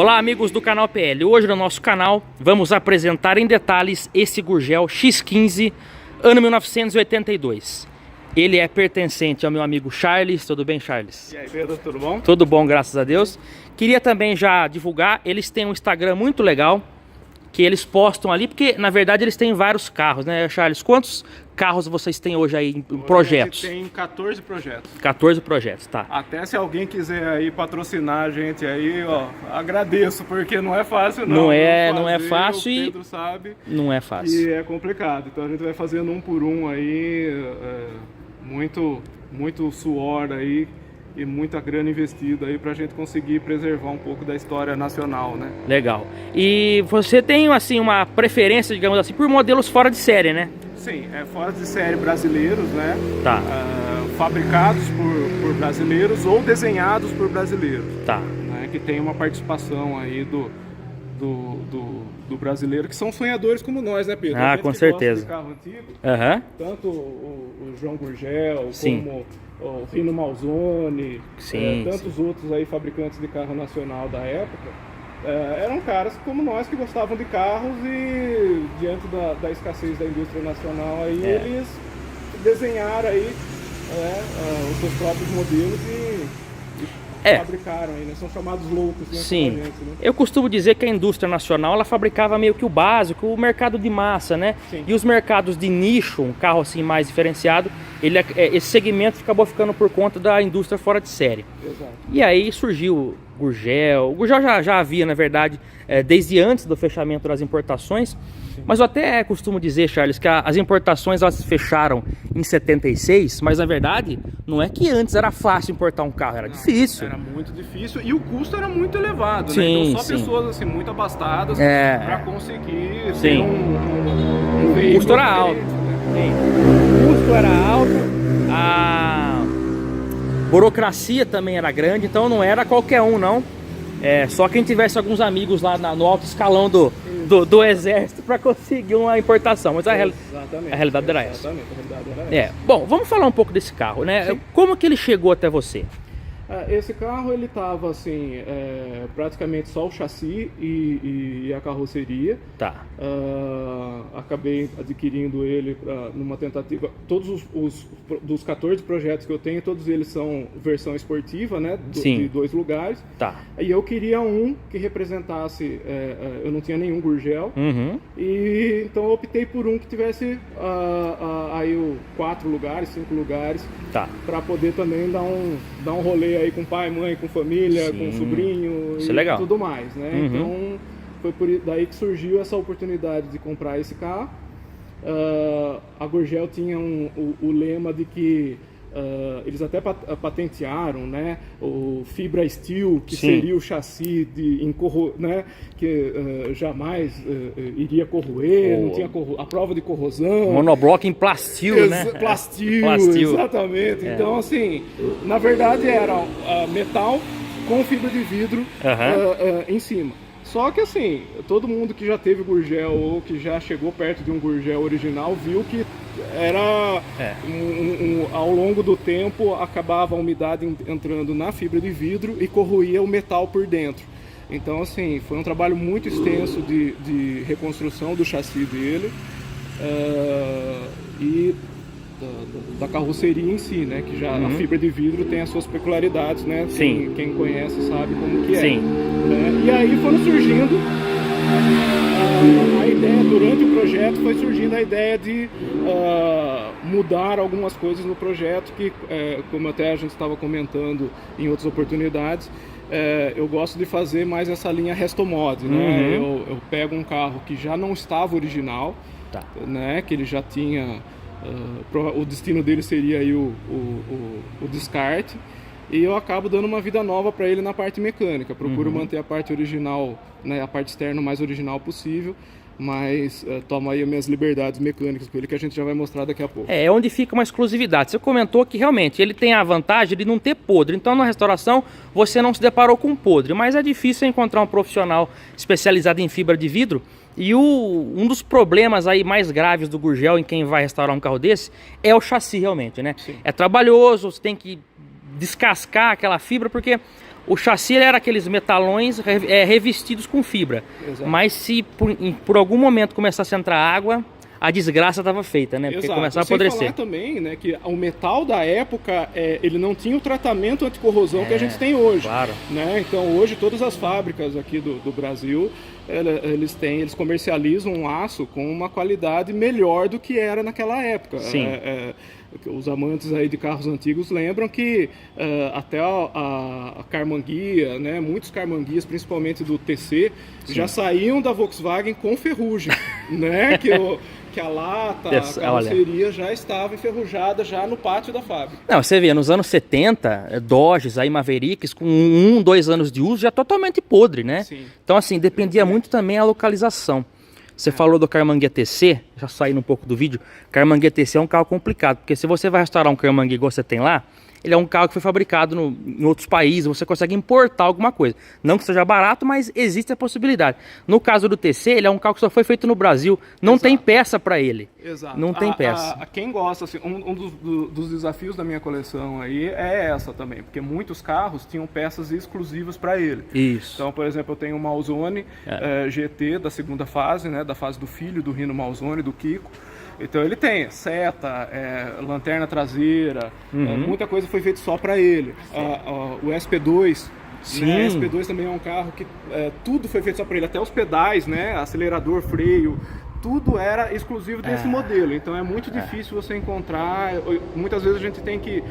Olá amigos do canal PL, hoje no nosso canal vamos apresentar em detalhes esse Gurgel X15 ano 1982. Ele é pertencente ao meu amigo Charles. Tudo bem, Charles? E aí, Pedro, tudo bom? Tudo bom, graças a Deus. Queria também já divulgar, eles têm um Instagram muito legal que eles postam ali, porque na verdade eles têm vários carros, né, Charles? Quantos carros vocês têm hoje aí em projetos? A gente tem 14 projetos. 14 projetos, tá. Até se alguém quiser aí patrocinar a gente aí, ó, agradeço, porque não é fácil não. Não é fácil o Pedro sabe. Não é fácil. E é complicado, então a gente vai fazendo um por um aí, muito suor aí e muita grana investida aí pra gente conseguir preservar um pouco da história nacional, né? Legal. E você tem, assim, uma preferência, digamos assim, por modelos fora de série, né? Sim, fora de série brasileiros, né? Tá. Fabricados por brasileiros ou desenhados por brasileiros. Tá. Né? Que tem uma participação aí do brasileiro, que são sonhadores como nós, né, Pedro? Ah, com certeza. Gosta de carro antigo, tanto o João Gurgel, sim, como o Rino Malzone, sim, tantos outros aí fabricantes de carro nacional da época, eram caras como nós que gostavam de carros e diante da escassez da indústria nacional aí, eles desenharam aí os seus próprios modelos e fabricaram aí, né? São chamados loucos, né? Sim, gente, né? Eu costumo dizer que a indústria nacional, ela fabricava meio que o básico, o mercado de massa, né? Sim. E os mercados de nicho, um carro assim mais diferenciado, esse segmento acabou ficando por conta da indústria fora de série. Exato. E aí surgiu o Gurgel já havia, na verdade, desde antes do fechamento das importações. Sim. Mas eu até costumo dizer, Charles, que as importações elas fecharam em 76, mas na verdade não é que antes era fácil importar um carro, era difícil. Era muito difícil e o custo era muito elevado, sim, né? Então só sim, pessoas assim, muito abastadas para conseguir ter o custo era alto. Né? O custo era alto, a burocracia também era grande, então não era qualquer um não. Só quem tivesse alguns amigos lá no alto escalão do exército para conseguir uma importação, mas a realidade era essa. Exatamente, a realidade era essa. Bom, vamos falar um pouco desse carro, né? Sim. Como que ele chegou até você? Esse carro ele tava assim, praticamente só o chassi e a carroceria. Tá. Acabei adquirindo ele numa tentativa. Todos dos 14 projetos que eu tenho, todos eles são versão esportiva, né? De 2 lugares. Tá. E eu queria um que representasse. Eu não tinha nenhum Gurgel. E então eu optei por um que tivesse aí 4 lugares, 5 lugares. Tá. Para poder também dar um rolê aí com pai, mãe, com família, com sobrinho e tudo mais, né? Então foi por daí que surgiu essa oportunidade de comprar esse carro. A Gurgel tinha o lema de que eles até patentearam, né, o Fibra Steel, que seria o chassi né, que jamais iria corroer, não tinha a prova de corrosão. Monobloco em plastil, né? Plastil, exatamente. Então, assim, na verdade era metal com fibra de vidro em cima. Só que assim, todo mundo que já teve Gurgel ou que já chegou perto de um Gurgel original viu que era ao longo do tempo acabava a umidade entrando na fibra de vidro e corroía o metal por dentro. Então assim, foi um trabalho muito extenso de reconstrução do chassi dele e da carroceria em si, né? Que já a fibra de vidro tem as suas peculiaridades, né? Quem conhece sabe como que é. Né? E aí foram surgindo a ideia, durante o projeto foi surgindo a ideia de mudar algumas coisas no projeto que, como até a gente estava comentando em outras oportunidades, eu gosto de fazer mais essa linha restomod, né? Eu pego um carro que já não estava original, né? Que ele já tinha o destino dele seria aí o descarte, e eu acabo dando uma vida nova para ele na parte mecânica. Procuro manter a parte original, né, a parte externa o mais original possível, mas tomo aí as minhas liberdades mecânicas com ele, que a gente já vai mostrar daqui a pouco. É onde fica uma exclusividade. Você comentou que realmente ele tem a vantagem de não ter podre, então na restauração você não se deparou com podre, mas é difícil encontrar um profissional especializado em fibra de vidro. E um dos problemas aí mais graves do Gurgel em quem vai restaurar um carro desse é o chassi realmente, né? Sim. É trabalhoso, você tem que descascar aquela fibra, porque O chassi era aqueles metalões revestidos com fibra. Exato. Mas se por algum momento começasse a entrar água, a desgraça estava feita, né? Porque começava a apodrecer. Sem falar também, né, que o metal da época, ele não tinha o tratamento anticorrosão que a gente tem hoje. Claro. Né? Então hoje todas as fábricas aqui do Brasil, eles comercializam um aço com uma qualidade melhor do que era naquela época. Sim. Os amantes aí de carros antigos lembram que até a Carmanguia, né, muitos Carmanguias, principalmente do TC, sim, já saíam da Volkswagen com ferrugem, né, que a lata, a carroceria já estava enferrujada já no pátio da fábrica. Não, você vê, nos anos 70, Dodges, aí Mavericks, com 2 anos de uso, já totalmente podre, né? Sim. Então, assim, dependia muito também a localização. Você falou do Carmanguia TC, já saindo um pouco do vídeo. Carmanguia TC é um carro complicado, porque se você vai restaurar um Carmanguia igual você tem lá, ele é um carro que foi fabricado em outros países, você consegue importar alguma coisa. Não que seja barato, mas existe a possibilidade. No caso do TC, ele é um carro que só foi feito no Brasil, não tem peça para ele. Exato. Não tem peça. Quem gosta, assim, um dos desafios da minha coleção aí é essa também, porque muitos carros tinham peças exclusivas para ele. Isso. Então, por exemplo, eu tenho um Malzone GT da segunda fase, né, da fase do filho do Rino Malzone, do Kiko. Então ele tem seta, lanterna traseira, muita coisa foi feita só para ele. O SP2, né? O SP2 também é um carro que tudo foi feito só para ele, até os pedais, né? Acelerador, freio, tudo era exclusivo desse modelo. Então é muito difícil você encontrar, muitas vezes a gente tem que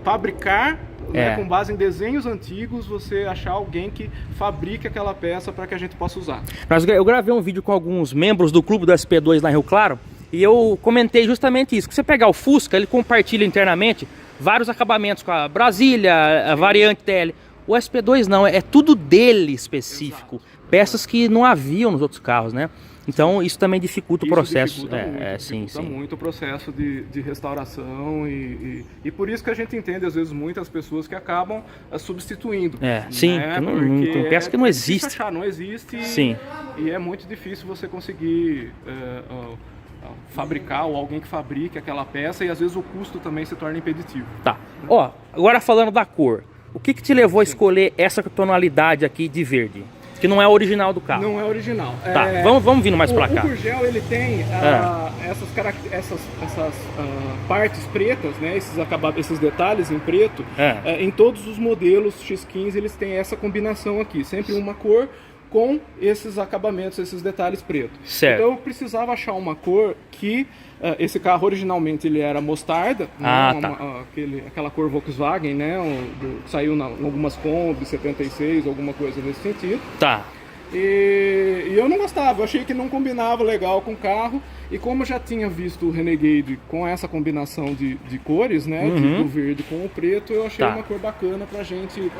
fabricar, né, com base em desenhos antigos, você achar alguém que fabrique aquela peça para que a gente possa usar. Eu gravei um vídeo com alguns membros do clube do SP2 lá em Rio Claro, e eu comentei justamente isso, que você pegar o Fusca, ele compartilha internamente vários acabamentos com a Brasília, a variante TL. O SP2 não, é tudo dele específico. Exato. Peças que não haviam nos outros carros, né? Então isso também dificulta o processo. Dificulta muito o processo de restauração e por isso que a gente entende às vezes muitas pessoas que acabam substituindo. Sim, né? Tem peça que não existe. Achar, não existe. Sim. E é muito difícil você conseguir fabricar ou alguém que fabrique aquela peça e às vezes o custo também se torna impeditivo. Tá. Ó, agora falando da cor, o que te levou a escolher essa tonalidade aqui de verde? Que não é original do carro. Não é original. Tá, vamos vindo mais pra cá. O Gurgel, ele tem essas partes pretas, né? Esses detalhes em preto. Em todos os modelos X15 eles têm essa combinação aqui. Sempre uma cor com esses acabamentos, esses detalhes pretos. Certo. Então eu precisava achar uma cor que... esse carro originalmente ele era mostarda, aquela cor Volkswagen, né? Saiu em algumas Kombi 76, alguma coisa nesse sentido. Tá. E eu não gostava, eu achei que não combinava legal com o carro. E como eu já tinha visto o Renegade com essa combinação de cores, né? Do verde com o preto, eu achei uma cor bacana pra gente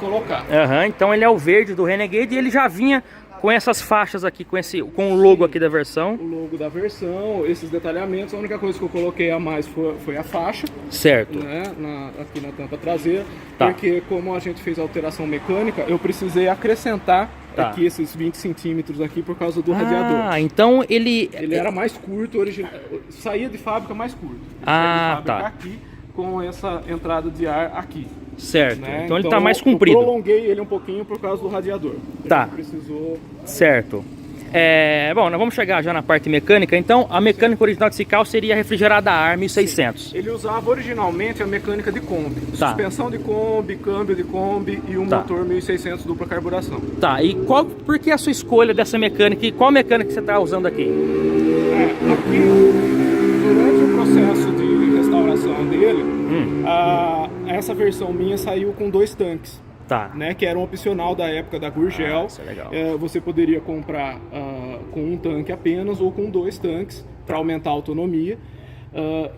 colocar. Então ele é o verde do Renegade e ele já vinha com essas faixas aqui, com o logo aqui da versão. O logo da versão, esses detalhamentos, a única coisa que eu coloquei a mais foi a faixa. Certo. Né, aqui na tampa traseira, porque como a gente fez a alteração mecânica, eu precisei acrescentar aqui esses 20 centímetros aqui por causa do radiador. Então ele era mais curto, saía de fábrica mais curto. Saía de fábrica aqui, com essa entrada de ar aqui. Certo, né? então ele tá mais comprido. Eu prolonguei ele um pouquinho por causa do radiador. Tá. Precisou... Certo. Bom, nós vamos chegar já na parte mecânica. Então, a mecânica original desse carro seria refrigerada a ar 1600. Sim. Ele usava originalmente a mecânica de Kombi. Suspensão de Kombi, câmbio de Kombi e um motor 1600 dupla carburação. Tá, e por que a sua escolha dessa mecânica e qual mecânica que você está usando aqui? Aqui, durante o processo de restauração dele, essa versão minha saiu com 2 tanques. Né, que era um opcional da época da Gurgel. Isso é legal. Você poderia comprar com um tanque apenas ou com 2 tanques para aumentar a autonomia.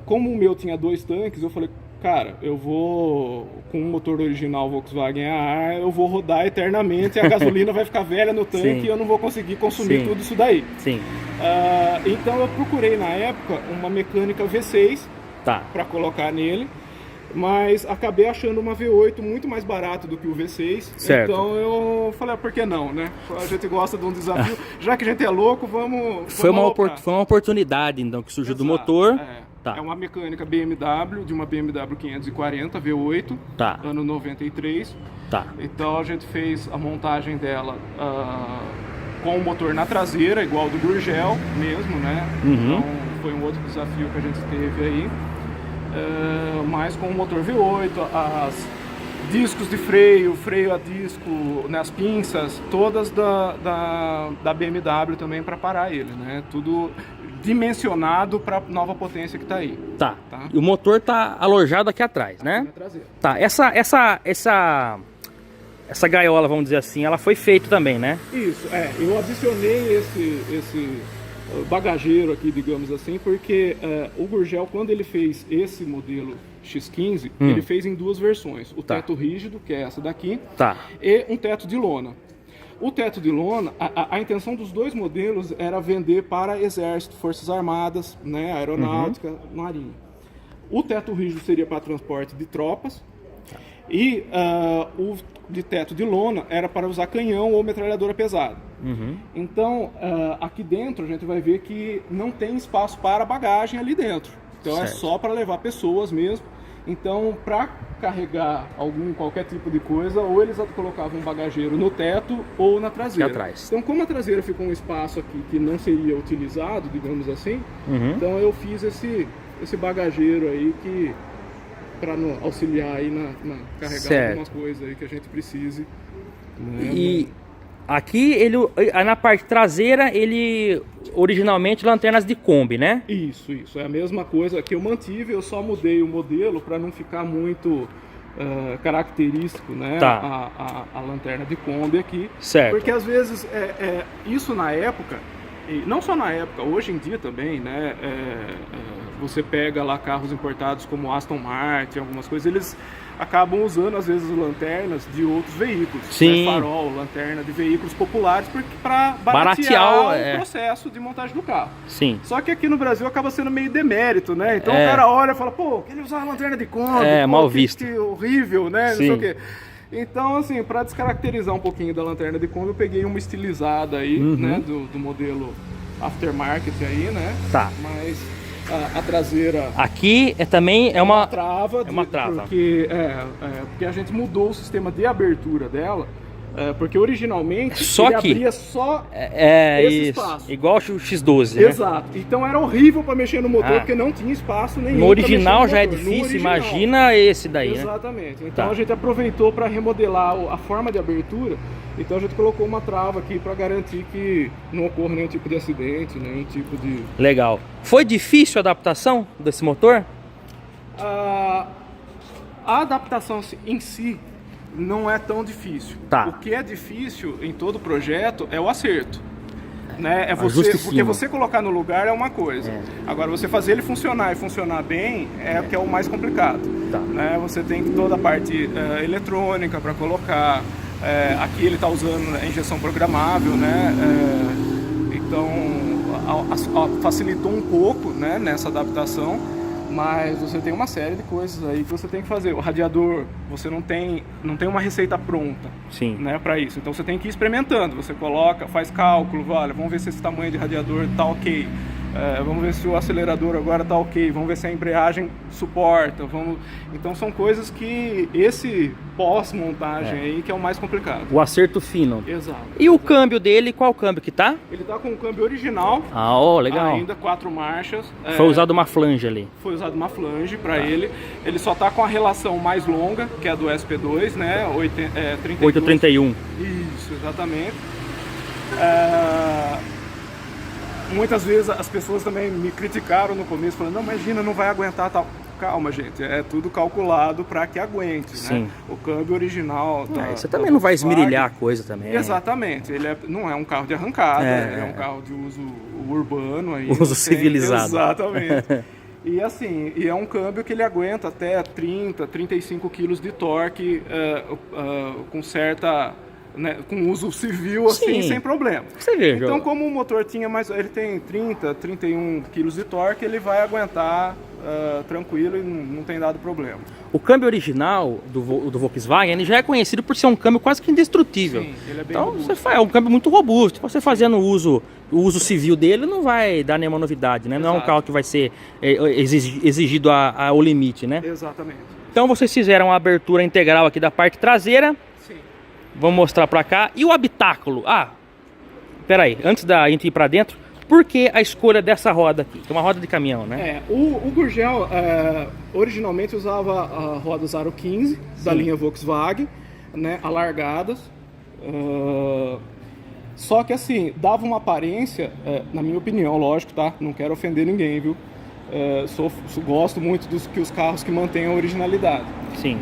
Como o meu tinha 2 tanques, eu falei, cara, eu vou com um motor original Volkswagen a ar, eu vou rodar eternamente, a gasolina vai ficar velha no tanque e eu não vou conseguir consumir tudo isso daí. Então eu procurei na época uma mecânica V6 para colocar nele. Mas acabei achando uma V8 muito mais barato do que o V6. Certo. Então eu falei, por que não, né? A gente gosta de um desafio. Já que a gente é louco, vamos foi uma oportunidade, então, que surgiu do motor. Tá. É uma mecânica BMW, de uma BMW 540 V8, Tá. ano 93. Tá. Então a gente fez a montagem dela com o motor na traseira, igual do Gurgel mesmo, né? Então foi um outro desafio que a gente teve aí. Mas com o motor V8, as discos de freio a disco, né, as pinças, todas da BMW também para parar ele, né? Tudo dimensionado para a nova potência que está aí. Tá. E o motor tá alojado aqui atrás, né? Aqui na traseira. Tá. Essa gaiola, vamos dizer assim, ela foi feita também, né? Isso, eu adicionei esse bagageiro aqui, digamos assim, porque o Gurgel, quando ele fez esse modelo X15, ele fez em duas versões. O teto rígido, que é essa daqui, e um teto de lona. O teto de lona, a intenção dos dois modelos era vender para Exército, Forças Armadas, né, Aeronáutica, Marinha. O teto rígido seria para transporte de tropas e o de teto de lona era para usar canhão ou metralhadora pesada. Então, aqui dentro a gente vai ver que não tem espaço para bagagem ali dentro. Então é só para levar pessoas mesmo. Então, para carregar qualquer tipo de coisa, ou eles colocavam um bagageiro no teto ou na traseira. Atrás. Então, como a traseira ficou um espaço aqui que não seria utilizado, digamos assim, então eu fiz esse bagageiro aí para auxiliar aí na carregar algumas coisas aí que a gente precise. Né? E aqui na parte traseira ele originalmente lanternas de Kombi, né? Isso, é a mesma coisa que eu mantive, eu só mudei o modelo para não ficar muito característico, né? A lanterna de Kombi aqui. Certo. Porque às vezes isso na época, e não só na época, hoje em dia também, né? Você pega lá carros importados como Aston Martin, algumas coisas, eles acabam usando às vezes lanternas de outros veículos. Sim. Né? Farol, lanterna de veículos populares, para baratear o processo de montagem do carro. Sim. Só que aqui no Brasil acaba sendo meio demérito, né? Então o cara olha e fala, pô, queria usar uma lanterna de Kombi, mal visto. Que horrível, né? Sim. Não sei o quê. Então, assim, para descaracterizar um pouquinho da lanterna de Kombi, eu peguei uma estilizada aí, né? Do modelo aftermarket aí, né? Tá. Mas a traseira... Aqui também é uma trava. Porque a gente mudou o sistema de abertura dela. Porque originalmente ele abria só esse espaço. Igual o X12, né? Exato. Então era horrível para mexer no motor, porque não tinha espaço nenhum. No original já é difícil, imagina esse daí, Exatamente. Então a gente aproveitou para remodelar a forma de abertura. Então a gente colocou uma trava aqui para garantir que não ocorra nenhum tipo de acidente, nenhum tipo de... Legal. Foi difícil a adaptação desse motor? A adaptação em si não é tão difícil. O que é difícil em todo projeto é o acerto. Né? Porque você colocar no lugar é uma coisa. Agora, você fazer ele funcionar e funcionar bem é o que é o mais complicado. Né? Você tem toda a parte eletrônica para colocar. Aqui ele está usando a injeção programável, né? Então facilitou um pouco, né, nessa adaptação. Mas você tem uma série de coisas aí que você tem que fazer. O radiador, você não tem uma receita pronta, né, para isso. Então você tem que ir experimentando. Você coloca, faz cálculo, vamos ver se esse tamanho de radiador está ok. Vamos ver se o acelerador agora está ok. Vamos ver se a embreagem suporta. Então são coisas que esse pós-montagem aí que é o mais complicado. O acerto fino. Exato. E o câmbio dele, qual câmbio que tá? Ele tá com o câmbio original. Legal. Ainda 4 marchas. Foi usado uma flange ali. Foi usado uma flange para ele. Ele só tá com a relação mais longa, que é a do SP2, né? 831. Isso, exatamente. Muitas vezes as pessoas também me criticaram no começo, falando, não, imagina, não vai aguentar tal. Calma, gente, é tudo calculado para que aguente, né? O câmbio original... Você também não vai esmerilhar a coisa também. Exatamente, ele não é um carro de arrancada, é um carro de uso urbano. Aí, uso civilizado. Exatamente. E assim, é um câmbio que ele aguenta até 30, 35 quilos de torque com certa né, com uso civil, assim, Sim. sem problema. Você vê, Então, como o motor tinha mais, ele tem 30, 31 kg de torque, ele vai aguentar tranquilo e não tem dado problema. o câmbio original do Volkswagen, ele já é conhecido por ser um câmbio quase que indestrutível. Sim, ele é bem então robusto. é um câmbio muito robusto. Você fazendo o uso civil dele não vai dar nenhuma novidade, né? Não é um Exato. carro que vai ser exigido ao limite, né? Exatamente. Então vocês fizeram a abertura integral aqui da parte traseira. Sim. Vamos mostrar pra cá. E o habitáculo? Peraí, antes da gente ir pra dentro, por que a escolha dessa roda aqui? Que é uma roda de caminhão, né? O Gurgel originalmente usava rodas Aro 15 da linha Volkswagen, né, alargadas. Só que assim, dava uma aparência, na minha opinião, lógico, tá? Não quero ofender ninguém, viu? Gosto muito dos carros que mantêm a originalidade. Sim.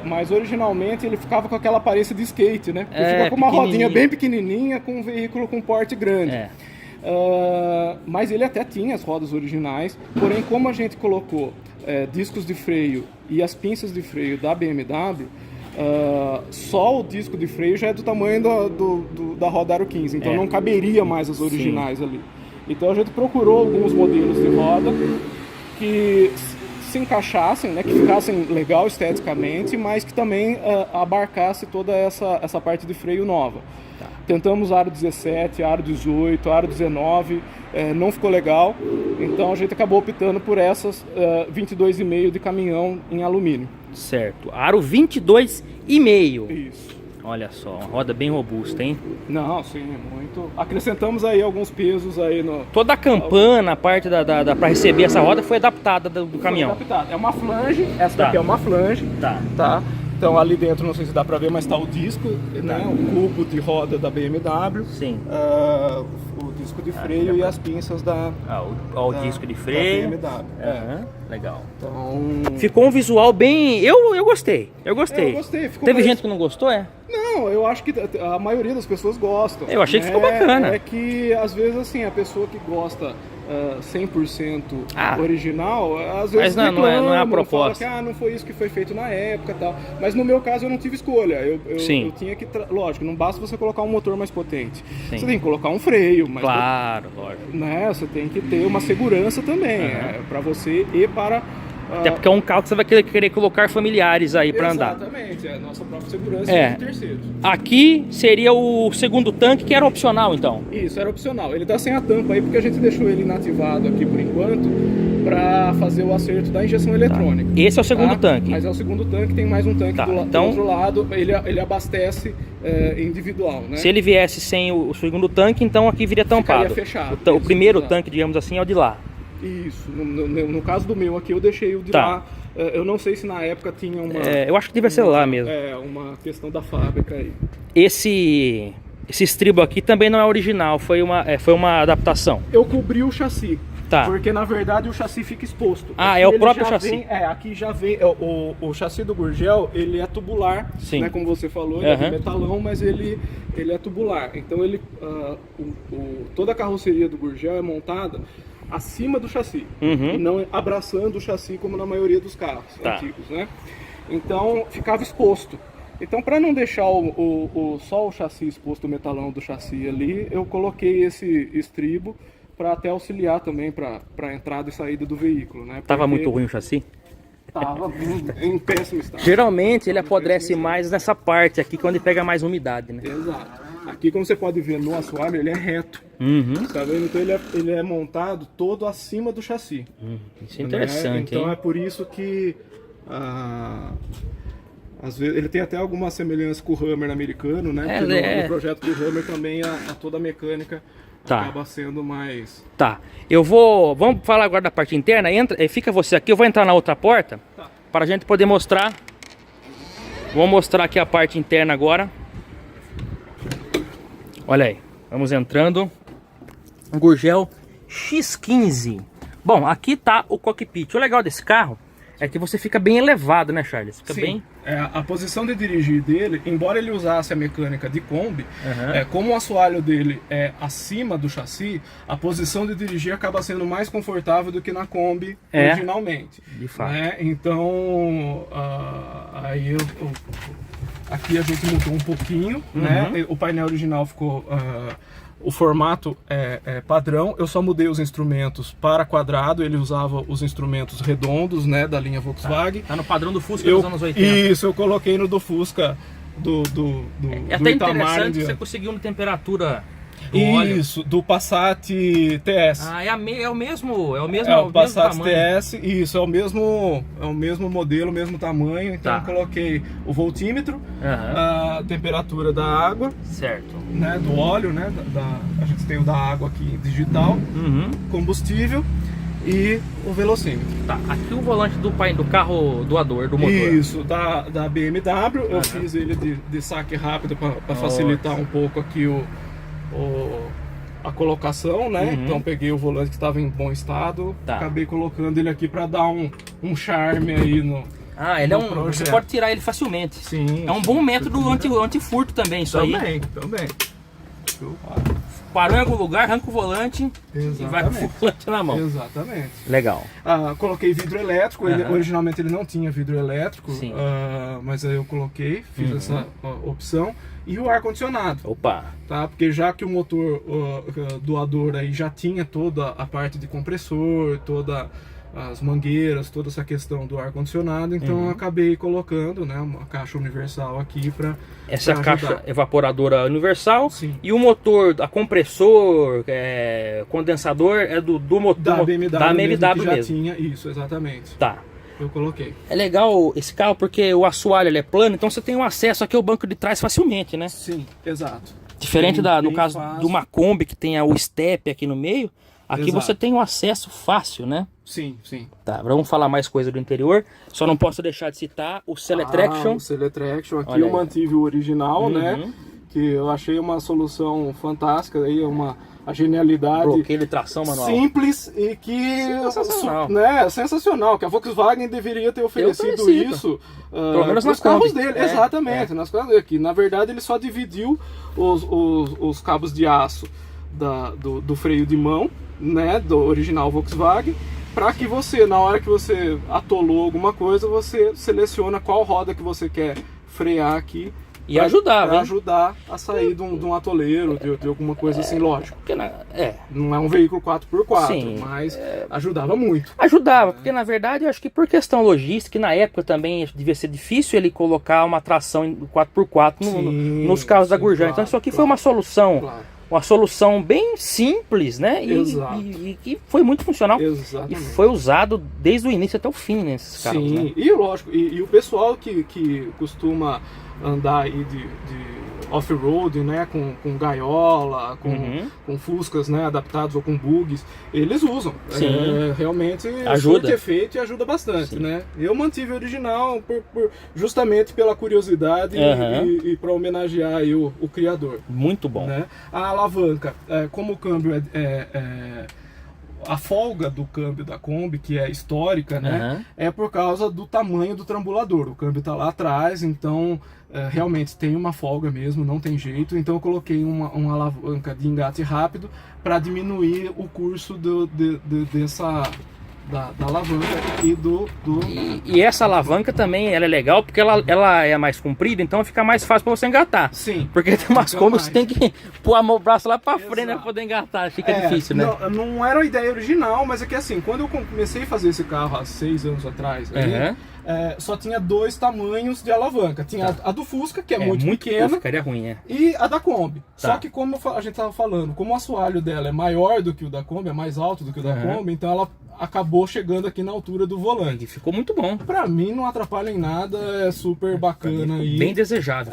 Mas originalmente ele ficava com aquela aparência de skate, né? Porque É, fica com uma rodinha pequenininho. bem pequenininha com um veículo com porte grande. É. Mas ele até tinha as rodas originais, porém como a gente colocou discos de freio e as pinças de freio da BMW, só o disco de freio já é do tamanho da roda Aro 15, então não caberia mais as originais ali. Então a gente procurou alguns modelos de roda que se encaixassem, né, que ficassem legal esteticamente, mas que também abarcasse toda essa parte de freio nova. Tentamos aro 17, aro 18, aro 19, não ficou legal, então a gente acabou optando por essas 22,5 de caminhão em alumínio. Certo. Aro 22,5. Isso. Olha só, uma roda bem robusta, hein? Não, sim, muito. Acrescentamos aí alguns pesos aí no... Toda a campana, a parte para receber essa roda foi adaptada do caminhão. Adaptado. É uma flange, essa Tá. daqui é uma flange, Tá. tá? Então ali dentro, não sei se dá pra ver, mas tá o disco, né? O cubo de roda da BMW. Sim. O disco de freio e as pinças da O disco de freio. BMW. Aham, legal. Então... Ficou um visual bem... Eu gostei. Eu gostei. Eu gostei, ficou Teve mais- gente que não gostou, Não, eu acho que a maioria das pessoas gostam. Eu achei que ficou bacana. É que, às vezes, assim, a pessoa que gosta 100% original, às vezes Mas não é a reclama, proposta. fala que não foi isso que foi feito na época e tal. Mas no meu caso eu não tive escolha. Sim. Eu tinha que... Lógico, não basta você colocar um motor mais potente. Sim. Você tem que colocar um freio mais Claro, lógico. né? Você tem que ter uma segurança também, para você e para... Até porque é um carro que você vai querer colocar familiares aí para andar. Exatamente, é a nossa própria segurança É. e de terceiros. Aqui seria o segundo tanque, que era opcional, então. Isso, era opcional. Ele tá sem a tampa aí porque a gente deixou ele inativado aqui por enquanto para fazer o acerto da injeção eletrônica. Esse é o segundo tanque. Mas é o segundo tanque, tem mais um tanque Tá, do então- outro lado, ele abastece individual, né? Se ele viesse sem o segundo tanque, então aqui viria tampado. Ficaria fechado. O Isso, primeiro exato. tanque, digamos assim, é o de lá. Isso, no caso do meu aqui eu deixei o de Tá. lá. Eu não sei se na época tinha uma... Eu acho que devia ser lá mesmo. Uma questão da fábrica aí. Esse estribo aqui também não é original, foi uma adaptação. Eu cobri o chassi. Tá. Porque na verdade o chassi fica exposto. Ah, Aqui é o ele próprio já chassi. vem- aqui já vem. O chassi do Gurgel, ele é tubular, Sim. né? Como você falou, ele é Aham. de metalão, mas ele é tubular. Então toda a carroceria do Gurgel é montada acima do chassi. Uhum. E não abraçando o chassi como na maioria dos carros Tá. antigos, né? Então ficava exposto. Então, para não deixar só o chassi exposto, o metalão do chassi ali, eu coloquei esse estribo para até auxiliar também para a entrada e saída do veículo, né? Tava Porque muito ruim o chassi? Tava em péssimo estado. Geralmente ele apodrece mais nessa parte aqui, quando ele pega mais umidade, né? Exato. Aqui, como você pode ver no assoalho, ele é reto. Uhum. Tá vendo? Então ele é montado todo acima do chassi. Isso é interessante, né? Então hein? é por isso que às vezes ele tem até alguma semelhança com o Hammer americano, né? Porque no projeto do Hammer também toda a mecânica acaba sendo mais... Tá, vamos falar agora da parte interna. Fica você aqui, eu vou entrar na outra porta para a gente poder mostrar. Vou mostrar aqui a parte interna agora. Olha aí, vamos entrando. Um Gurgel X15. Bom, aqui tá o cockpit. O legal desse carro é que você fica bem elevado, né, Charles? Fica Sim. bem... A posição de dirigir dele, embora ele usasse a mecânica de Kombi, como o assoalho dele é acima do chassi, a posição de dirigir acaba sendo mais confortável do que na Kombi originalmente. De fato. Né? Então, aí Aqui a gente mudou um pouquinho, né? O painel original ficou... o formato é padrão, eu só mudei os instrumentos para quadrado, ele usava os instrumentos redondos, né, da linha Volkswagen. Tá no padrão do Fusca dos anos 80. Isso, eu coloquei no do Fusca do É até Itamar, interessante que você conseguiu uma temperatura do óleo. Isso, do Passat TS. Ah, é o mesmo Passat tamanho. TS, isso, é o mesmo modelo, o mesmo tamanho. Então eu coloquei o voltímetro, a temperatura da água, certo, né, do óleo, né, a gente tem o da água aqui digital, combustível e o velocímetro. Tá, aqui o volante do carro doador, do motor. Isso, da BMW, eu fiz ele de saque rápido para facilitar um pouco aqui a colocação, né? Então peguei o volante que estava em bom estado, acabei colocando ele aqui para dar um charme aí no... ele você pode tirar ele facilmente. Sim. É um bom método anti-furto também, isso aí. Também. Parou em algum lugar, arranca o volante e vai com o volante na mão. Exatamente. Legal. Coloquei vidro elétrico, originalmente ele não tinha vidro elétrico, mas aí eu coloquei, fiz essa opção. E o ar-condicionado. Opa! Tá? Porque já que o motor doador aí já tinha toda a parte de compressor, toda as mangueiras, toda essa questão do ar-condicionado, então eu acabei colocando, né, uma caixa universal aqui para essa caixa evaporadora universal. Sim. E o motor, a compressor, condensador é do motor da BMW, mesmo. Já tinha isso, exatamente. Tá. Eu coloquei. É legal esse carro porque o assoalho ele é plano, então você tem um acesso aqui ao banco de trás facilmente, né? Sim, exato. Diferente no caso de uma Kombi que tem o step aqui no meio, aqui você tem um acesso fácil, né? Sim, sim. Tá, vamos falar mais coisa do interior. Só não posso deixar de citar o Seletraction. O Seletraction, aqui eu mantive o original, né? Que eu achei uma solução fantástica, aí a genialidade. Bloqueio de tração manual. Simples e que sensacional. Né, sensacional, que a Volkswagen deveria ter oferecido isso pelo menos nos carros dele. Exatamente. Nas carros dele. Que, na verdade, ele só dividiu os cabos de aço do freio de mão, né, do original Volkswagen, para que você, na hora que você atolou alguma coisa, você seleciona qual roda que você quer frear aqui. E ajudar a sair de um atoleiro, de alguma coisa assim, lógico. Porque não é um veículo 4x4, sim, mas ajudava muito. Ajudava, porque na verdade eu acho que por questão logística, na época também devia ser difícil ele colocar uma tração 4x4 nos carros da Gurjão. Então isso aqui foi uma solução. Uma solução bem simples, né? E que foi muito funcional. Exatamente. E foi usado desde o início até o fim nesses carros. Sim, né? E lógico, e o pessoal que costuma andar aí de off-road, né, com gaiola, com fuscas, né, adaptados ou com bugs, eles usam. Realmente ajuda. Surte efeito e ajuda bastante, né? Eu mantive o original justamente pela curiosidade e para homenagear aí o criador. Muito bom. Né? A alavanca, como o câmbio a folga do câmbio da Kombi, que é histórica, né, é por causa do tamanho do trambulador. O câmbio está lá atrás, então realmente tem uma folga mesmo, não tem jeito. Então eu coloquei uma alavanca de engate rápido para diminuir o curso da alavanca e E essa alavanca também ela é legal porque ela é mais comprida, então fica mais fácil para você engatar. Sim. Porque tem umas Kombi que você tem que pôr o braço lá para frente para poder engatar, fica difícil, né? Não era a ideia original, mas é que assim, quando eu comecei a fazer esse carro há 6 anos atrás, só tinha 2 tamanhos de alavanca. Tinha a do Fusca, que é muito pequena, ficaria ruim, e a da Kombi. Só que como a gente estava falando, como o assoalho dela é maior do que o da Kombi, é mais alto do que o da Kombi, então ela acabou chegando aqui na altura do volante. Ficou muito bom. Pra mim não atrapalha em nada, é super bacana. Bem desejável.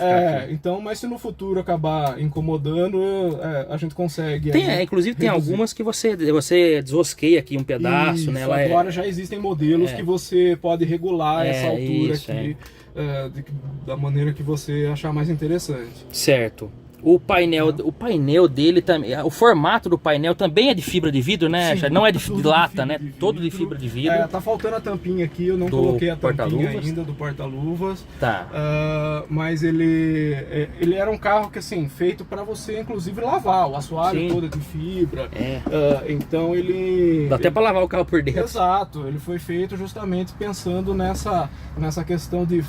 Então, mas se no futuro acabar incomodando, a gente consegue. Inclusive tem algumas que você desrosqueia aqui um pedaço, isso, né? Agora já existem modelos que você pode regular essa altura aqui da maneira que você achar mais interessante. Certo. O painel dele também, o formato do painel também é de fibra de vidro, né? Sim, Não é de lata, né? vidro. Todo de fibra de vidro. Tá faltando a tampinha aqui, eu não Do coloquei a tampinha porta-luvas? ainda do porta-luvas. Tá. Mas ele era um carro que assim, feito para você inclusive lavar, o assoalho Sim. todo é de fibra. É. Então ele... Dá até para lavar o carro por dentro. Exato, ele foi feito justamente pensando nessa questão de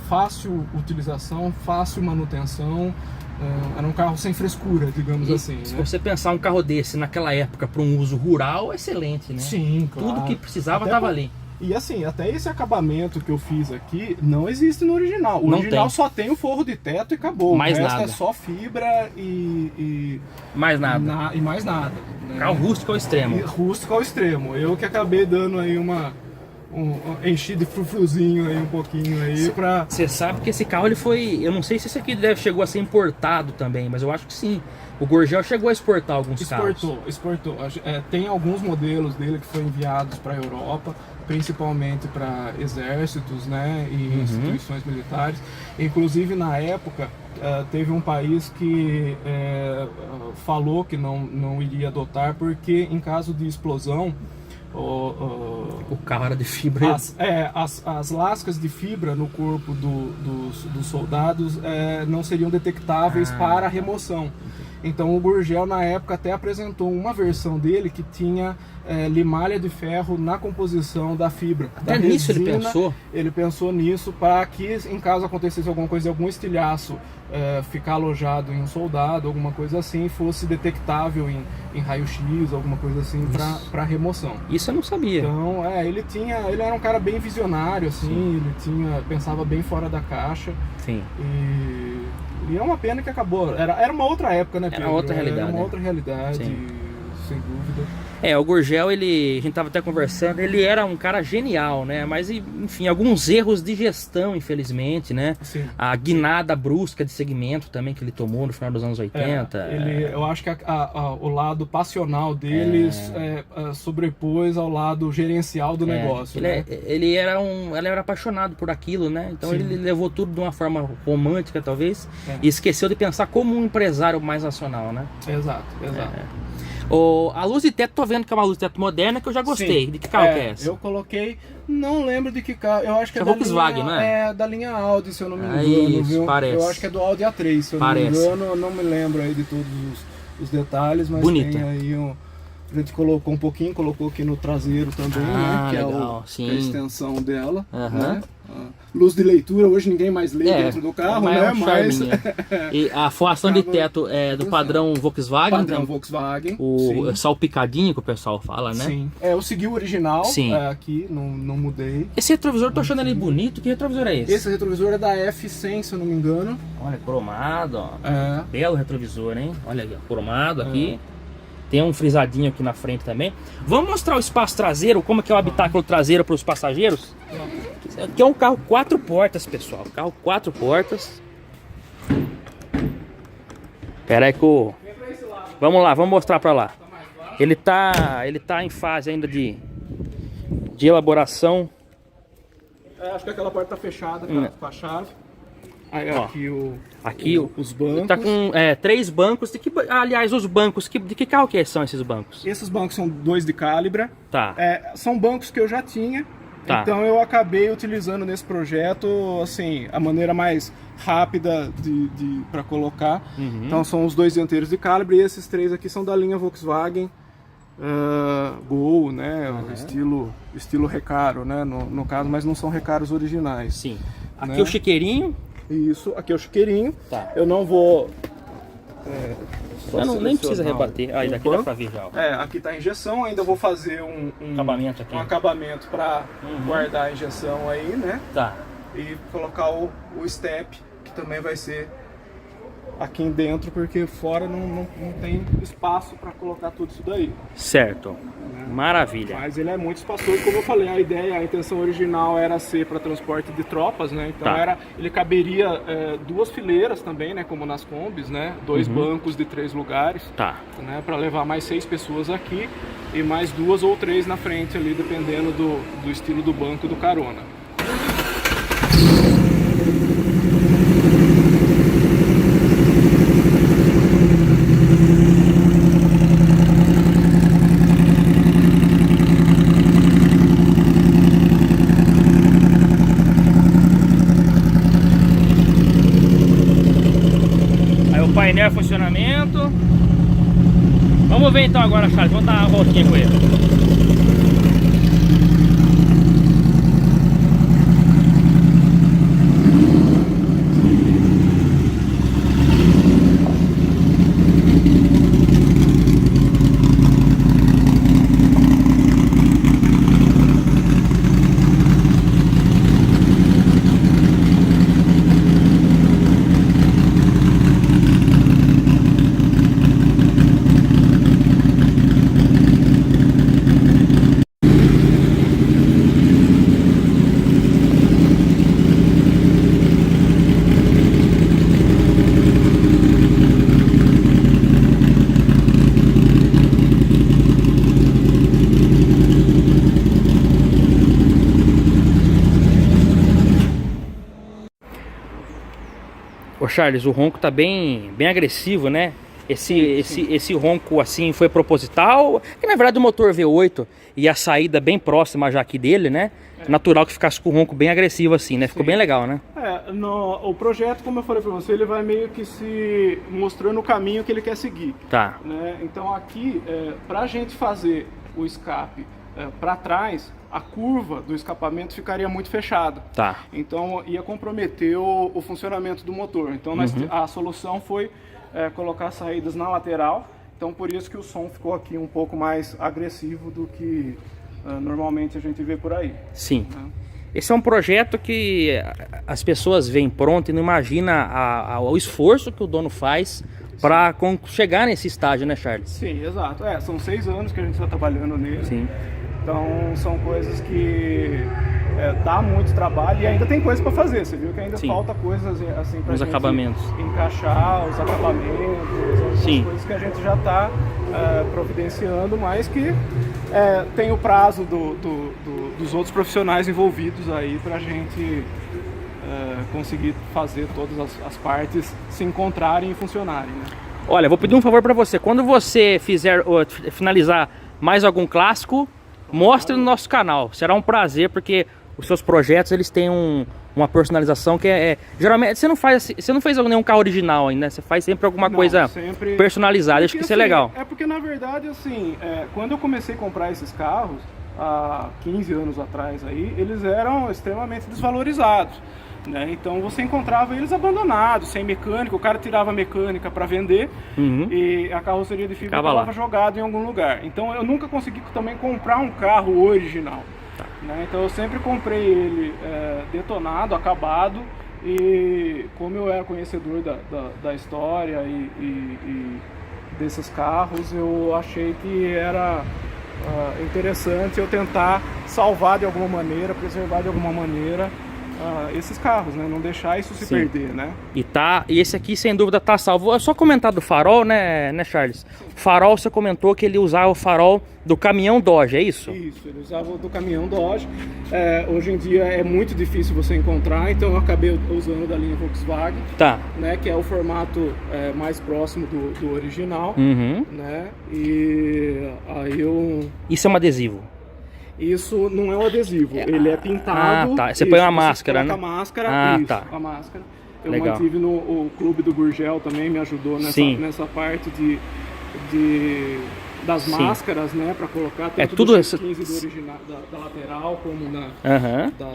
fácil utilização, fácil manutenção. Era um carro sem frescura, digamos assim. Se né? você pensar um carro desse naquela época para um uso rural, excelente, né? Sim, claro. Tudo que precisava Até estava ali. E assim, até esse acabamento que eu fiz aqui não existe no original. O Não original tem. só tem o forro de teto e acabou. Mais o resto nada. é só fibra e Mais nada. e mais nada. Né? Carro rústico ao extremo. E rústico ao extremo. Eu que acabei dando aí enchi de frufruzinho aí um pouquinho aí pra... Você sabe que esse carro ele foi... Eu não sei se esse aqui chegou a ser importado também, mas eu acho que sim. O Gurgel chegou a exportar alguns carros. Exportou. Tem alguns modelos dele que foram enviados para a Europa, principalmente para exércitos, né, e instituições militares. Inclusive na época teve um país que falou que não iria adotar porque em caso de explosão o carro era de fibra. as lascas de fibra no corpo dos soldados não seriam detectáveis para remoção. Então o Gurgel na época até apresentou uma versão dele que tinha limalha de ferro na composição da fibra. Até nisso ele pensou? Ele pensou nisso para que em caso acontecesse alguma coisa, algum estilhaço ficar alojado em um soldado, alguma coisa assim, fosse detectável em raio-x, alguma coisa assim para remoção. Isso eu não sabia. Então ele era um cara bem visionário, assim, ele pensava bem fora da caixa. Sim. E é uma pena que acabou. Era uma outra época, né, Pedro? Era outra realidade. Era uma outra realidade, Sim. sem dúvida. O Gurgel, a gente tava até conversando, ele era um cara genial, né? Mas, enfim, alguns erros de gestão, infelizmente, né? Sim. A guinada brusca de segmento também que ele tomou no final dos anos 80. Eu acho que o lado passional deles sobrepôs ao lado gerencial do negócio. Ele era apaixonado por aquilo, né? Então Sim. ele levou tudo de uma forma romântica, talvez, e esqueceu de pensar como um empresário mais racional, né? Exato. A luz de teto, tô vendo que é uma luz de teto moderna que eu já gostei. Sim. De que carro que é essa? Eu coloquei, não lembro de que carro, eu acho que é da Volkswagen, linha, não é? É da linha Audi, se eu não me engano, Isso, viu? parece. Eu acho que é do Audi A3, se eu não me engano, eu não me lembro aí de todos os detalhes, mas bonita. Tem aí a gente colocou um pouquinho, colocou aqui no traseiro também, né? Que legal, que é a extensão dela, Aham. né? Luz de leitura, hoje ninguém mais lê dentro do carro, né? Mas e a forração de teto é do padrão Volkswagen? Padrão Volkswagen. O salpicadinho que o pessoal fala, né? Sim. Eu segui o original Sim. Aqui, não mudei. Esse retrovisor, tô achando ele bonito. Que retrovisor é esse? Esse retrovisor é da F100, se eu não me engano. Olha, cromado, ó. É. Belo retrovisor, hein? Olha aqui, ó, cromado aqui. Tem um frisadinho aqui na frente também. Vamos mostrar o espaço traseiro, como que é o habitáculo traseiro para os passageiros? Aqui é um carro 4 portas, pessoal. Carro 4 portas. Pera aí que o... Vamos lá, vamos mostrar para lá. Ele tá em fase ainda de elaboração. Acho que aquela porta tá fechada com a chave. Aí Ó, aqui os bancos. Tá com 3 bancos. Aliás, os bancos, de que carro que são esses bancos? Esses bancos são 2 de Calibra. Tá. São bancos que eu já tinha. Tá. Então eu acabei utilizando nesse projeto assim a maneira mais rápida para colocar. Então são os 2 dianteiros de Calibra e esses 3 aqui são da linha Volkswagen Gol, né? Estilo Recaro, né? No caso, mas não são Recaros originais. Sim. Né? Aqui o chiqueirinho. Isso, aqui é o chiqueirinho. Tá. Eu não vou... Nem precisa rebater. Aí daqui dá pra ver já. Ó. Aqui tá a injeção, ainda vou fazer um Acabamento aqui. um acabamento para guardar a injeção aí, né? Tá. E colocar o step, que também vai ser aqui dentro, porque fora não tem espaço para colocar tudo isso daí. Certo. Maravilha. Mas ele é muito espaçoso, como eu falei, a intenção original era ser para transporte de tropas, né? Então ele caberia 2 fileiras também, né? Como nas combis, né? 2 bancos de 3 lugares, Tá. né? Para levar mais 6 pessoas aqui e mais 2 ou 3 na frente ali, dependendo do estilo do banco e do carona. funcionamento. Vamos ver então agora, Charles. Vamos dar uma voltinha com ele. Ô Charles, o ronco tá bem agressivo, né? Esse ronco assim foi proposital, que na verdade o motor V8 e a saída bem próxima já aqui dele, né? Natural que ficasse com o ronco bem agressivo assim, né? Ficou bem legal, né? O projeto, como eu falei pra você, ele vai meio que se mostrando o caminho que ele quer seguir. Tá. Né? Então aqui, pra gente fazer o escape para trás, a curva do escapamento ficaria muito fechada. Tá. Então ia comprometer o funcionamento do motor. Então a solução foi colocar saídas na lateral. Então por isso que o som ficou aqui um pouco mais agressivo do que normalmente a gente vê por aí. Sim. Esse é um projeto que as pessoas veem pronto e não imagina o esforço que o dono faz para chegar nesse estágio, né, Charles? Sim, exato. São 6 anos que a gente está trabalhando nele. Sim. Então são coisas que dá muito trabalho e ainda tem coisa para fazer. Você viu que ainda falta coisas assim para os acabamentos, encaixar os acabamentos, sim, coisas que a gente já está providenciando, mas que tem o prazo dos outros profissionais envolvidos aí para a gente conseguir fazer todas as partes se encontrarem e funcionarem, né? Olha, vou pedir um favor para você. Quando você finalizar mais algum clássico, mostre no nosso canal. Será um prazer, porque os seus projetos eles têm uma personalização que geralmente você não fez nenhum carro original ainda, né? Você faz sempre alguma coisa sempre personalizada. Acho que isso é legal. Porque na verdade assim, quando eu comecei a comprar esses carros há 15 anos atrás aí, eles eram extremamente desvalorizados, né? Então você encontrava eles abandonados, sem mecânica, o cara tirava a mecânica para vender e a carroceria de fibra estava jogada em algum lugar. Então eu nunca consegui também comprar um carro original, né? Então eu sempre comprei ele detonado, acabado, e como eu era conhecedor da história e desses carros, eu achei que era interessante eu tentar salvar de alguma maneira, preservar de alguma maneira esses carros, né? Não deixar isso se perder, né? E esse aqui sem dúvida tá salvo. É só comentar do farol, né Charles? O farol, você comentou que ele usava o farol do caminhão Dodge, é isso? Isso, ele usava o do caminhão Dodge. Hoje em dia é muito difícil você encontrar, então eu acabei usando da linha Volkswagen, né? Que é o formato mais próximo do original, né? E aí Isso é um adesivo? Isso não é um adesivo, ele é pintado. Você põe uma máscara, né? A máscara, a máscara. Eu mantive o clube do Gurgel também, me ajudou nessa parte das máscaras, né? Para colocar tanto tudo do 15 do original, da lateral, como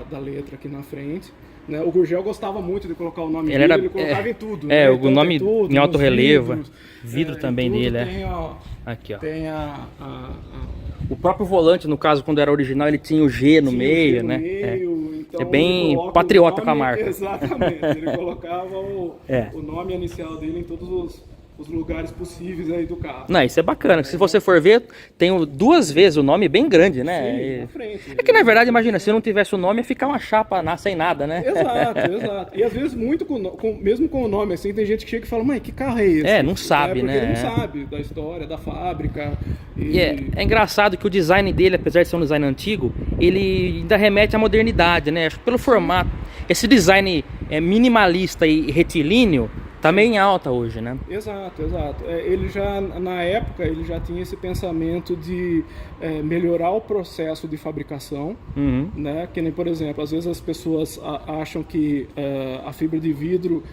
da letra aqui na frente. Né? O Gurgel gostava muito de colocar o nome dele, ele colocava em tudo. Né? O nome tudo, em alto relevo, vidro também dele. Tem, aqui, ó. Tem o próprio volante, no caso, quando era original, ele tinha o G no meio, né? Então é bem patriota com a marca. Exatamente, ele colocava o nome inicial dele em todos os lugares possíveis aí do carro. Não, isso é bacana. Se você for ver, tem 2 vezes o nome bem grande, né? Sim, na frente. É que na verdade, imagina, se não tivesse o nome, ia ficar uma chapa sem nada, né? Exato. E às vezes, mesmo com o nome assim, tem gente que chega e fala, mãe, que carro é esse? Não sabe, porque né? Ele não sabe da história, da fábrica. E é engraçado que o design dele, apesar de ser um design antigo, ele ainda remete à modernidade, né? Acho que pelo formato, esse design minimalista e retilíneo, Tá meio em alta hoje, né? Exato, exato. Ele já, na época, ele já tinha esse pensamento de melhorar o processo de fabricação, né? Que nem, por exemplo, às vezes as pessoas acham que a fibra de vidro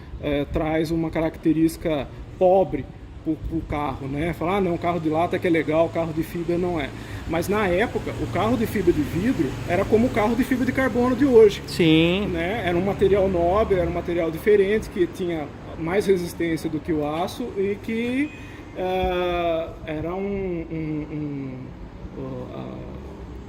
traz uma característica pobre pro carro, né? Falar, não, carro de lata que é legal, carro de fibra não é. Mas na época, o carro de fibra de vidro era como o carro de fibra de carbono de hoje. Sim. Né? Era um material nobre, era um material diferente, que tinha mais resistência do que o aço e que era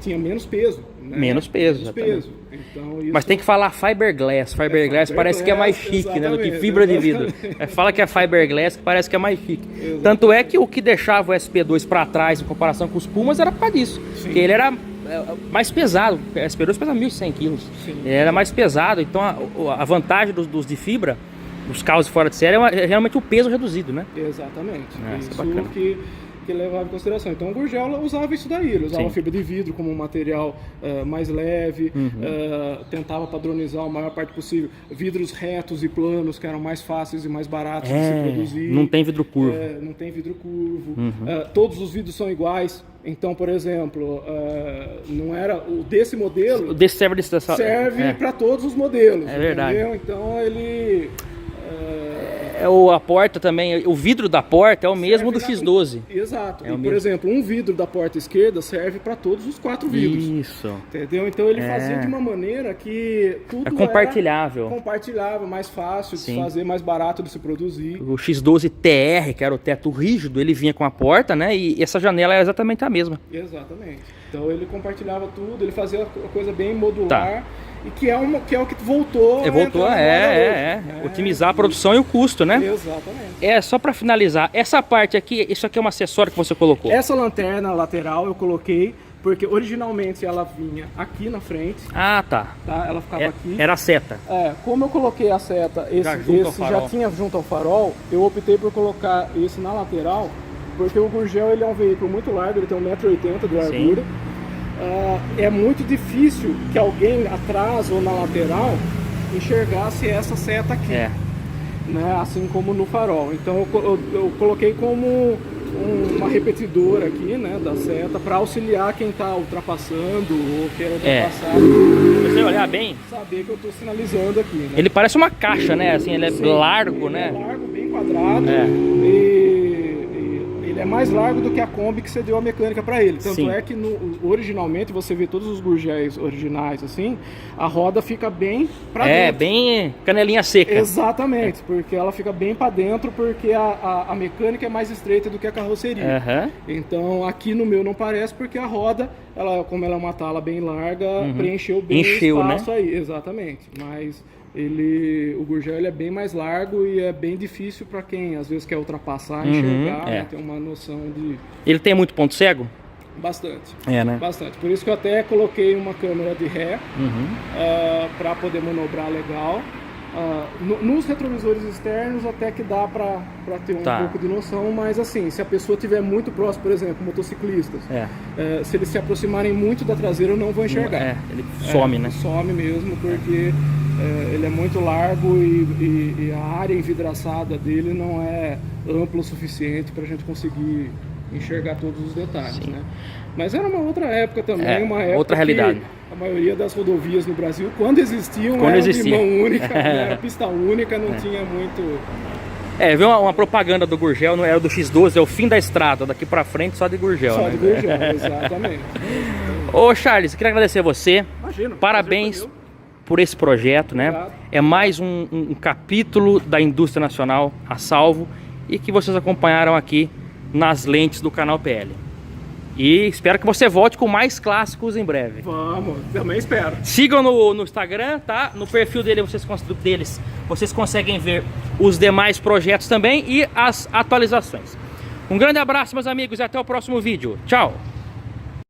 tinha menos peso. Né? Menos peso. Então, isso... Mas tem que falar fiberglass. Fiberglass parece que é mais chique, né, do que fibra de vidro. Fala que é fiberglass, que parece que é mais chique. Exatamente. Tanto é que o que deixava o SP2 para trás em comparação com os Pumas era por causa disso. Sim. Porque ele era mais pesado. O SP2 pesa 1.100 kg. Ele era mais pesado. Então a vantagem dos de fibra, os carros fora de série, é realmente o peso reduzido, né? Exatamente. Isso que levava em consideração. Então o Gurgel usava isso daí, ele usava fibra de vidro como um material mais leve, tentava padronizar a maior parte possível vidros retos e planos que eram mais fáceis e mais baratos de se produzir. Não tem vidro curvo. Não tem vidro curvo. Todos os vidros são iguais. Então, por exemplo, não era o desse modelo. O desse serve para todos os modelos. É verdade. Entendeu? Então ele a porta também, o vidro da porta é o mesmo do X12. Exato. Por exemplo, um vidro da porta esquerda serve para todos os 4 vidros. Isso. Entendeu? Então ele fazia de uma maneira que tudo compartilhável. Compartilhável, mais fácil de se fazer, mais barato de se produzir. O X12 TR, que era o teto rígido, ele vinha com a porta, né? E essa janela é exatamente a mesma. Exatamente. Então ele compartilhava tudo, ele fazia uma coisa bem modular. E que é o que voltou otimizar a produção e o custo, né? Exatamente. Só para finalizar, essa parte aqui, isso aqui é um acessório que você colocou? Essa lanterna lateral eu coloquei porque originalmente ela vinha aqui na frente. Ah, tá. Ela ficava aqui. Era a seta. Como eu coloquei a seta, esse já tinha junto ao farol, eu optei por colocar esse na lateral, porque o Gurgel ele é um veículo muito largo, ele tem 1,80 m de largura. É muito difícil que alguém atrás ou na lateral enxergasse essa seta aqui, né? Assim como no farol. Então eu coloquei como uma repetidora aqui, né, da seta, para auxiliar quem está ultrapassando ou quer ultrapassar. Se você olhar bem, saber que eu estou sinalizando aqui, né? Ele parece uma caixa, né? Assim, ele é largo, né? É largo, bem quadrado. Ele é mais largo do que a Kombi que você deu a mecânica para ele. Tanto é que originalmente você vê todos os Gurgéis originais assim, a roda fica bem para dentro. Bem canelinha seca. Exatamente, porque ela fica bem para dentro porque a mecânica é mais estreita do que a carroceria. Então aqui no meu não parece porque a roda, como ela é uma tala bem larga, preencheu bem o espaço, né? Aí. Exatamente, mas o Gurgel ele é bem mais largo e é bem difícil para quem às vezes quer ultrapassar, enxergar, né? Ter uma noção de... Ele tem muito ponto cego? Bastante. Né? Bastante. Por isso que eu até coloquei uma câmera de ré para poder manobrar legal. Nos retrovisores externos até que dá para ter um pouco de noção, mas assim, se a pessoa estiver muito próximo, por exemplo, motociclistas, se eles se aproximarem muito da traseira eu não vou enxergar. Ele some, né? Some mesmo, porque ele é muito largo e a área envidraçada dele não é ampla o suficiente para a gente conseguir enxergar todos os detalhes, né? Mas era uma outra época também, uma época outra realidade. A maioria das rodovias no Brasil, quando existiam, era de mão única, era pista única, não tinha muito... Viu uma propaganda do Gurgel, não era do X12, é o fim da estrada, daqui pra frente só de Gurgel. Só de Gurgel, exatamente. Ô Charles, queria agradecer a você. Imagina, parabéns por esse projeto, né? É mais um capítulo da indústria nacional a salvo e que vocês acompanharam aqui nas lentes do canal PL. E espero que você volte com mais clássicos em breve. Vamos, também espero. Sigam no Instagram, tá? No perfil deles vocês conseguem ver os demais projetos também e as atualizações. Um grande abraço, meus amigos, e até o próximo vídeo. Tchau!